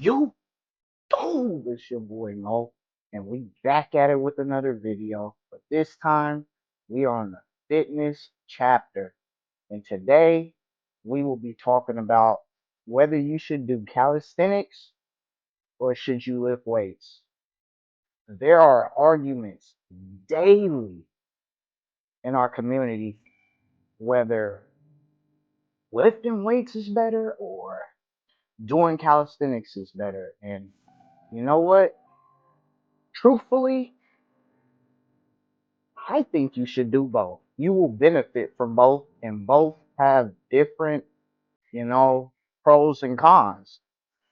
You do It's your boy Mo, and we back at it with another video. But this time we are on the fitness chapter, and today we will be talking about whether you should do calisthenics or should you lift weights. There are arguments daily in our community whether lifting weights is better or doing calisthenics is better. And you know what? Truthfully, I think you should do both. You will benefit from both, and both have different, you know, pros and cons.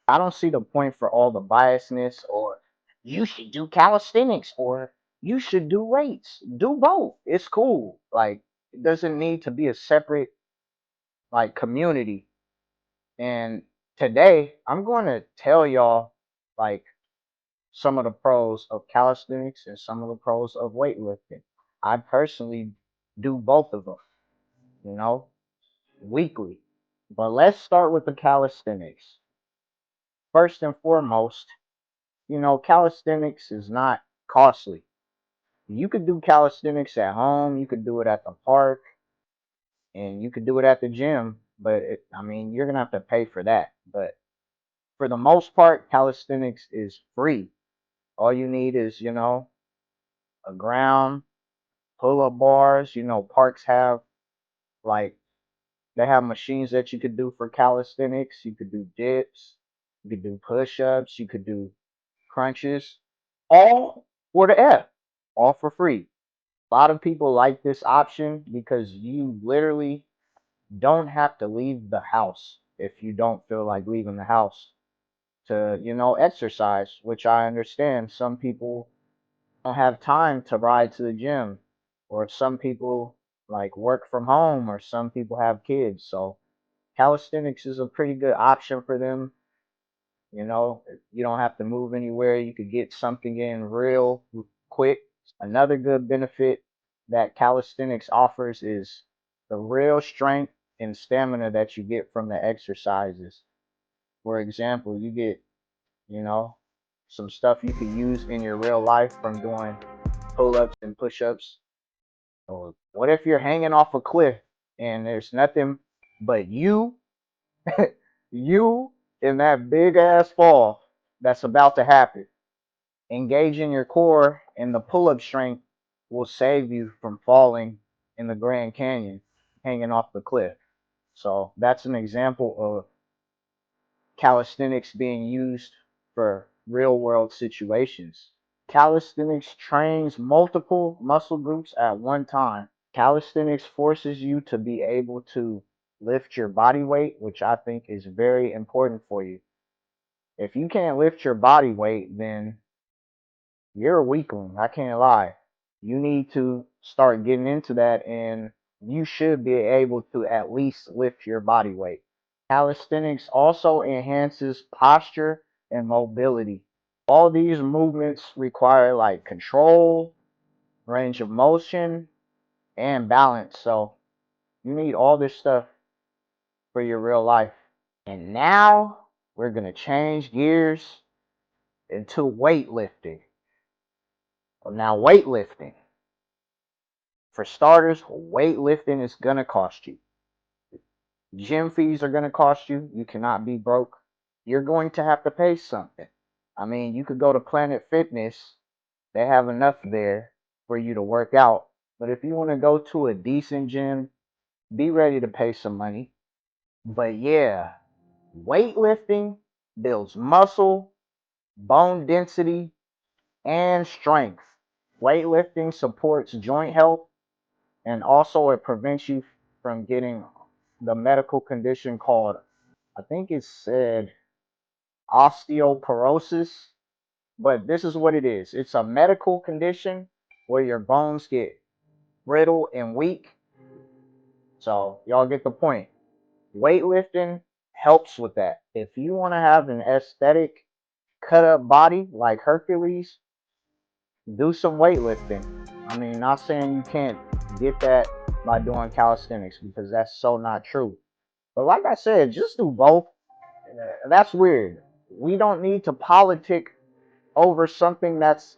I don't see the point for all the biasness or you should do calisthenics or you should do weights. Do both. It's cool. Like, it doesn't need to be a separate, like, community. And today, I'm going to tell y'all, like, some of the pros of calisthenics and some of the pros of weightlifting. I personally do both of them, you know, weekly. But let's start with the calisthenics. First and foremost, calisthenics is not costly. You could do calisthenics at home, you could do it at the park, and you could do it at the gym, but you're going to have to pay for that. But for the most part, calisthenics is free. All you need is, a ground, pull-up bars. Parks have like they have machines that you could do for calisthenics. You could do dips, you could do push-ups, you could do crunches, all for the F, all for free. A lot of people like this option because you literally don't have to leave the house if you don't feel like leaving the house to, exercise, which I understand. Some people don't have time to ride to the gym, or some people like work from home, or some people have kids. So calisthenics is a pretty good option for them. You don't have to move anywhere. You could get something in real quick. Another good benefit that calisthenics offers is the real strength and stamina that you get from the exercises. For example, you get, you know, some stuff you could use in your real life from doing pull-ups and push-ups. Or what if you're hanging off a cliff and there's nothing but you in that big ass fall that's about to happen? Engaging your core and the pull-up strength will save you from falling in the Grand Canyon, hanging off the cliff. So that's an example of calisthenics being used for real world situations. Calisthenics trains multiple muscle groups at one time. Calisthenics forces you to be able to lift your body weight, which I think is very important for you. If you can't lift your body weight, then you're a weakling. I can't lie. You need to start getting into that, and you should be able to at least lift your body weight. Calisthenics also enhances posture and mobility. All these movements require like control, range of motion, and balance. So you need all this stuff for your real life. And now we're going to change gears into weightlifting. Now, weightlifting. For starters, weightlifting is going to cost you. Gym fees are going to cost you. You cannot be broke. You're going to have to pay something. You could go to Planet Fitness. They have enough there for you to work out. But if you want to go to a decent gym, be ready to pay some money. But yeah, weightlifting builds muscle, bone density, and strength. Weightlifting supports joint health, and also it prevents you from getting the medical condition called, I think it said, osteoporosis. But this is what it is. It's a medical condition where your bones get brittle and weak. So y'all get the point. Weightlifting helps with that. If you want to have an aesthetic cut up body like Hercules, do some weightlifting. Not saying you can't get that by doing calisthenics because that's so not true. But like I said, just do both. That's weird. We don't need to politic over something that's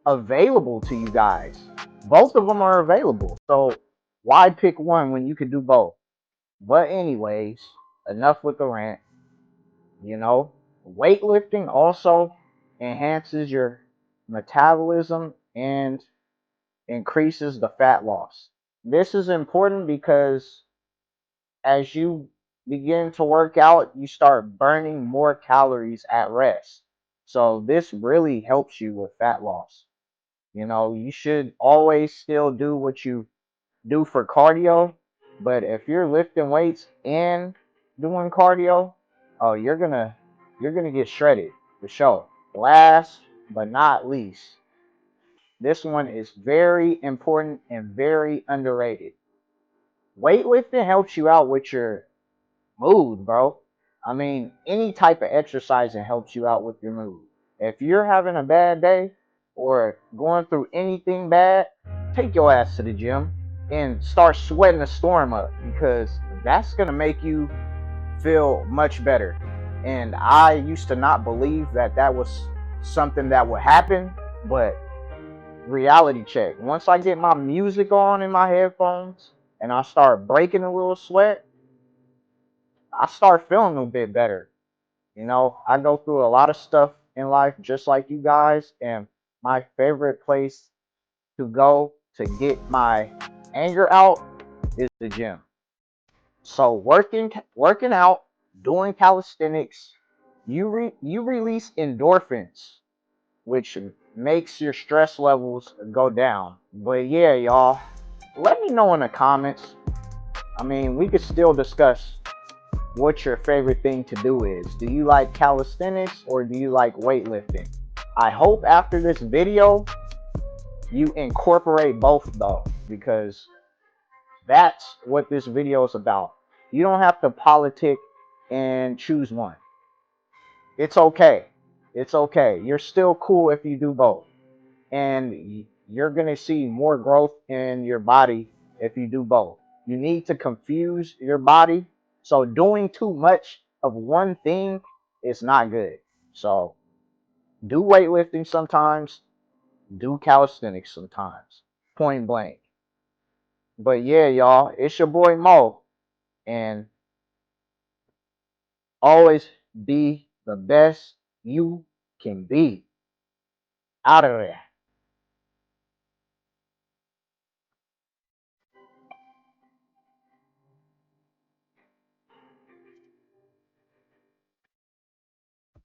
available to you guys. Both of them are available. So why pick one when you could do both? But anyways, enough with the rant. You know, weightlifting also enhances your metabolism and increases the fat loss. This is important because as you begin to work out, you start burning more calories at rest. So this really helps you with fat loss. You know, you should always still do what you do for cardio, but if you're lifting weights and doing cardio, oh, you're gonna get shredded for sure. Last but not least, this one is very important and very underrated. Weightlifting helps you out with your mood, bro. I mean, any type of exercising helps you out with your mood. If you're having a bad day or going through anything bad, take your ass to the gym and start sweating the storm up because that's going to make you feel much better. And I used to not believe that that was something that would happen, but reality check. Once I get my music on in my headphones and I start breaking a little sweat, I start feeling a bit better. You know, I go through a lot of stuff in life just like you guys, and my favorite place to go to get my anger out is the gym. So working out, doing calisthenics, you release endorphins, which makes your stress levels go down. But yeah, y'all, let me know in the comments. I mean, we could still discuss what your favorite thing to do is. Do you like calisthenics or do you like weightlifting? I hope after this video you incorporate both though, because that's what this video is about. You don't have to politic and choose one. It's okay. It's okay. You're still cool if you do both. And you're going to see more growth in your body if you do both. You need to confuse your body. So doing too much of one thing is not good. So do weightlifting sometimes, do calisthenics sometimes. Point blank. But yeah, y'all, it's your boy Mo. And always be the best you can be. Out of there.